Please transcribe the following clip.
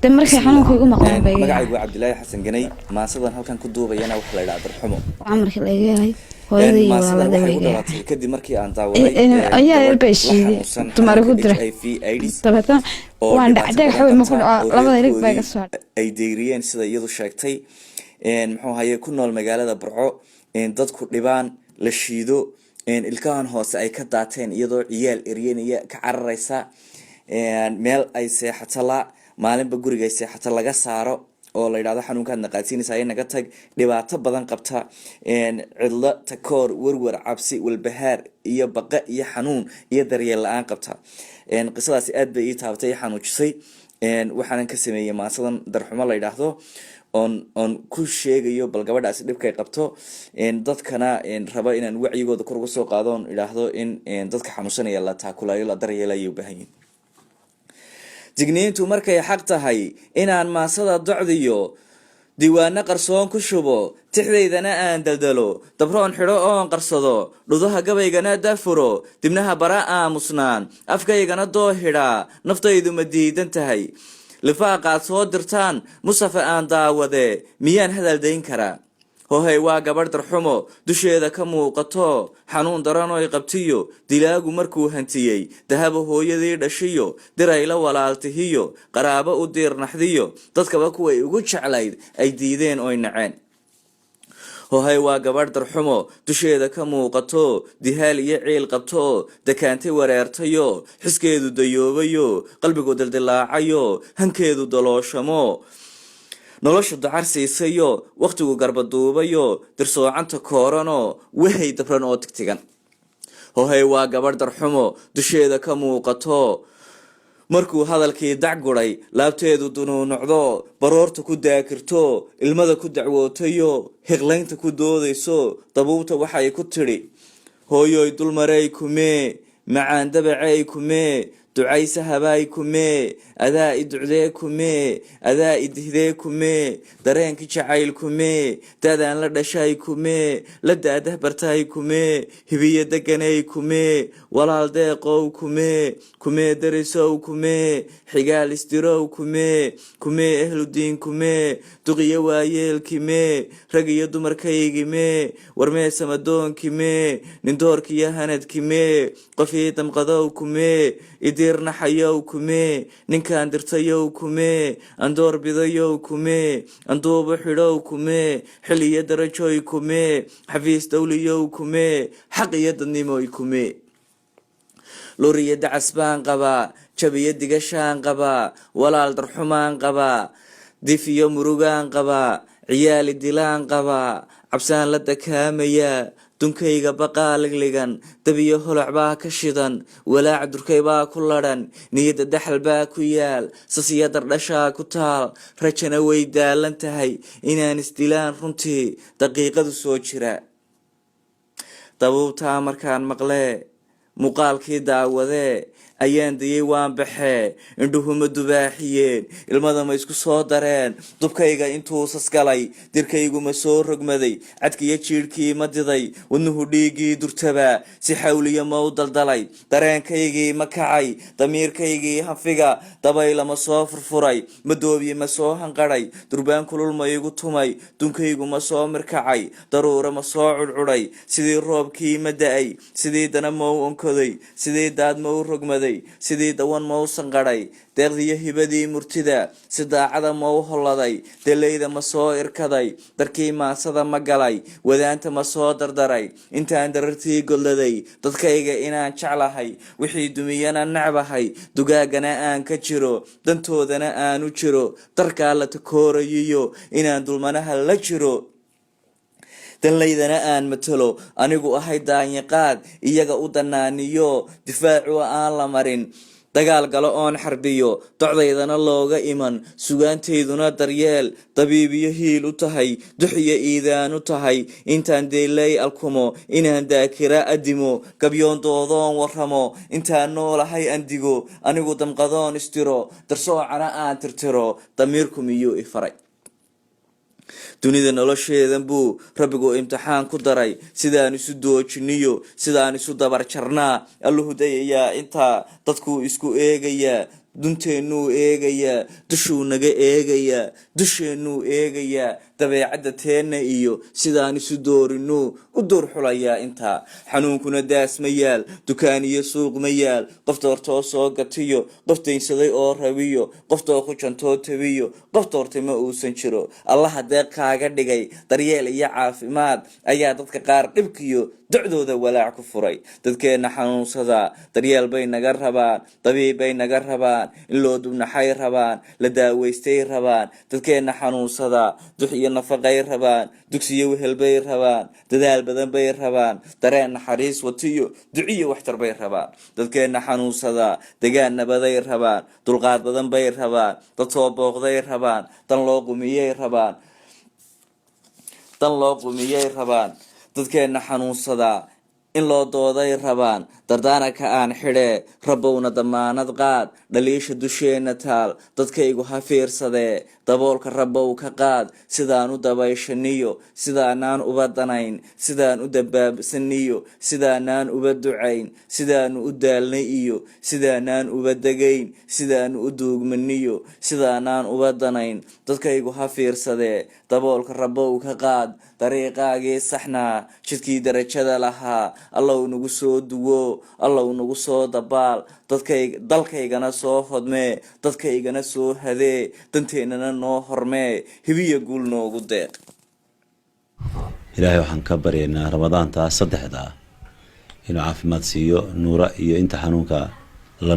markay xanuunka igu maqlaan bay magacaygu Cabdilaahi Xasan Ganay maasadan halkan ku duubayana wax la yiraahdo Darxumo amarka la leeyahay hooyadii maasadan waxay u walaalada dhalatay kadib markii aan daawaday ayaa elbeeshii dumar ku dira tabata waan dhacday xaway ma ku labada ilig bay ka soo ay deyriyeen sida iyadu sheegtay muxuu ahaayay ku nool magaalada Burco dadku dhibaan la shiido ilkahan hoose ay ka daateen iyadoo ciyaal eryanaya ka cararaysa meel ay seexato la maalinba guriga ay seexato laga saaro oo la yiraahdo xanuunkan naqaasiinaysa ay naga tag dhibaato badan qabta cidla takoor warwar cabsi walbahaar iyo baqa iyo xanuun iyo daryeel la'aan qabta qisadaasi aad bay ii taabatay xanuujisay waxaan ka sameeyay maasadan Darxumo la yiraahdo on ku sheegayo bal gabadhaasi dhibkay qabto dadkana raba inaan wacyigooda kor uga soo qaado oo yiraahdo in dadka xanuunsanaya la taakulayo la daryeelayo baahan digniintu markay xaq tahay inaan maasada docdiyo diiwaana qarsoon ku shubo tixdeydana aan daldalo dabroon xidho oon qarsado dhudaha gabaygana daafuro dibnaha bara aamusnaan afkaygana doo xidhaa naftaydu ma diidan tahay lifaaqaad soo dirtaan musafa aan daawade miyaan hadal dayn karaa hohay waa gabadh Darxumo dusheeda ka muuqato xanuun daran oo ay qabtiyo dilaagu markuu hantiyay dahaba hooyadii dhashiyo diray la walaaltihiyo qaraabo u diirnaxdiyo dadkaba kuway ugu jeclayd ay diideen oo naceen hohay waa gabadh Darxumo dusheeda ka muuqato dihaal iyo ciil qabto dakaantay wareertayo xiskeedu dayoobayo qalbigu dildilaacayo hankeedu dalooshamo nolosha dacar siisayo waqtigu garba duubayo dirsoocanta koorano wahay dabran oo tigtigan hohay waa gabadh Darxumo dusheeda ka muuqato markuu hadalkii dacguray laabteedu dunuunucdo baroorta ku daakirto ilmada ku dacwootayo hiqlaynta ku doodayso dabuubta waxay ku tiri hooyoy dulmaray kumee macaan dabacay kumee ducaysa habaay kumee adaa i ducdee kumee adaa i dihdee kumee dareenkii jacayl kumee daadaan la dhashay kumee la daadah bartay kumee hibiya deganay kumee walaal deeqow kumee kumee darisow kumee xigaal isdirow kumee kumee ehludiin kumee duqiyo waayeel kimee rag iyo dumarkaygimee warmee samadoonkimee nindoorkiyo hanadkimee qofii damqadow kumee idirnaxayow kumee ninkaan dirtayow kumee andoor bidayow kumee anduuba xidhow kumee xil iyo darajoy kumee xafiis dawliyow kumee xaq iyo dadnimoy kumee luriyo dacas baan qabaa jabiyo digashaan qabaa walaal Darxumaan qabaa dif iyo murugaan qabaa ciyaali dilaan qabaa cabsaan la dakaamaya dunkayga baqaa ligligan dabiyo holac baa ka shidan walaac durkay baa ku ladhan niyada daxal baa ku yaal sasiya dardhashaa ku taal rajana way daalan tahay inaan isdilaan runtii daqiiqadu soo jira dabuubtaa markaan maqlee muuqaalkii daawadee ayaan dayay waan baxee indhuhuma dubaaxiyeen ilmadama isku soo dareen dubkayga intuu sasgalay dirkaygu ma soo rogmaday cadkiyo jiirhkii ma diday wadnuhu dhiiggii durtaba si xawliya ma u daldalay dareenkaygii ma kacay damiirkaygii hanfiga dabayla ma soo furfuray madoobiye ma soo hanqadhay durbaan kulul ma igu tumay dunkaygu ma soo mirkacay daruura ma soo cudcudhay sidii roobkii ma da-ay sidii dana ma u onkoday sidii daad ma u rogmaday sidii dawan ma u sanqadhay deeqdiyo hibadii murtida si daacada ma u holladay delayda ma soo irkaday darkii maasada ma galay wadaanta ma soo dardaray intaan darartii godladay dadkayga inaan jeclahay wixii dumiyana nacbahay dugaagana aan ka jiro dantoodana aan u jiro darkaa la takoorayiyo inaan dulmanaha la jiro danlaydana aan matalo anigu ahay daanyaqaad iyaga u danaaniyo difaacu aan la marin dagaal galo oon xarbiyo docdaydana looga iman sugaantayduna daryeel dabiibiyo hiil u tahay duxiyo iidaan u tahay intaan deelay alkumo inaan daakira adimo gabyoon doodoon warramo intaan noolahay andigo anigu damqadoon istiro darsoocana aan tirtiro damiirku miyuu i faray dunida nolosheedan buu rabbigu imtixaan ku daray sidaan isu doojiniyo sidaan isu dabar jarnaa alluhu dayayaa intaa dadku isku eegayaa dunteennuu eegayaa dushuu naga eegayaa dusheennuu eegayaa dabeecadda teenna iyo sidaan isu doorinuu u door xulayaa intaa xanuunkuna daas ma yaal dukaan iyo suuq ma yaal qof doortoo soo gatiyo qof daynsaday oo rabiyo qof doo ku jantoo tabiyo qof doortay ma uusan jiro allaha deeq kaaga dhigay daryeel iyo caafimaad ayaa dadka qaar dhibkiyo docdooda walaac ku furay dadkeenna xanuunsada daryeel bay naga rabaan dabiib bay naga rabaan in loo dubnaxay rabaan la daaweystay rabaan dadkeenna xanuunsada dux iyo nafaqay rabaan dugsiyo wehel bay rabaan dadaal badan bay rabaan dareen naxariis watiyo duciyo waxtar bay rabaan dadkeenna xanuunsada degaan nabaday rabaan dulqaad badan bay rabaan dad soo booqday rabaan dan loo qumiyay rabaan dadkeenna xanuunsada in loo dooday rabaan dardaanaka aan xidhee rabbowna damaanad qaad dhaliisha dusheenna taal dadkaygu ha fiirsadee daboolka rabbow ka qaad sidaan u dabayshaniyo sidaanaan uba danayn sidaan u dabaabsaniyo sidaanaan uba ducayn sidaanu u daalnay iyo sidaanaan uba degayn sidaanu u duugmaniyo sidaanaan uba danayn dadkaygu ha fiirsadee daboolka rabbow ka qaad dariiqaagii saxnaa jidkii darajada lahaa allow nagu soo duwo allow nagu soo dabaal dalkaygana soo hodmee dadkaygana soo hadee danteennana noo hormee hibiya guul noogu deeq ilaahay waxaan ka baryaynaa ramadaantaa saddexda inuu caafimaad siiyo nuura iyo inta xanuunka la